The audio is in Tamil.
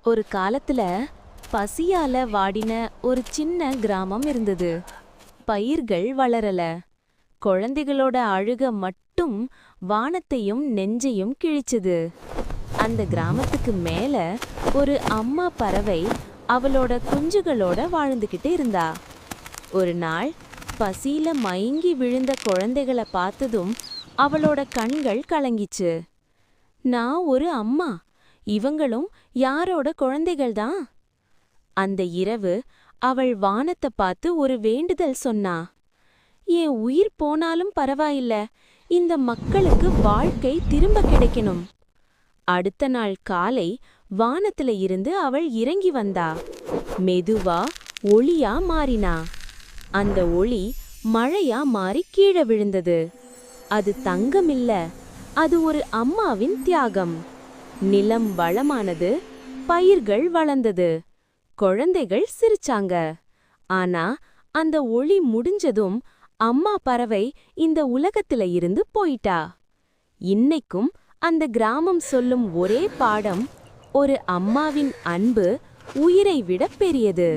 ஒரு காலத்துல பசியால வாடின ஒரு சின்ன கிராமம் இருந்தது. பயிர்கள் வளரல. குழந்தைகளோட அழுக மட்டும் வானத்தையும் நெஞ்சையும் கிழிச்சுது. அந்த கிராமத்துக்கு மேல ஒரு அம்மா பறவை அவளோட குஞ்சுகளோட வாழ்ந்துகிட்டு இருந்தா. ஒரு நாள் பசியில மயங்கி விழுந்த குழந்தைகளை பார்த்ததும் அவளோட கண்கள் கலங்கிச்சு. நான் ஒரு அம்மா, இவங்களும் யாரோட குழந்தைகள்தான். அந்த இரவு அவள் வானத்தை பார்த்து ஒரு வேண்டுதல் சொன்னா. என் உயிர் போனாலும் பரவாயில்ல, இந்த மக்களுக்கு வாழ்க்கை திரும்ப கிடைக்கணும். அடுத்த நாள் காலை வானத்துல இருந்து அவள் இறங்கி வந்தா. மெதுவா ஒளியா மாறினா. அந்த ஒளி மழையா மாறி கீழே விழுந்தது. அது தங்கம் இல்ல, அது ஒரு அம்மாவின் தியாகம். நிலம் வளமானது, பயிர்கள் வளர்ந்தது, குழந்தைகள் சிரிச்சாங்க. ஆனா அந்த ஒளி முடிஞ்சதும் அம்மா பறவை இந்த உலகத்துல இருந்து போயிட்டா. இன்னைக்கும் அந்த கிராமம் சொல்லும் ஒரே பாடம், ஒரு அம்மாவின் அன்பு உயிரை விட பெரியது.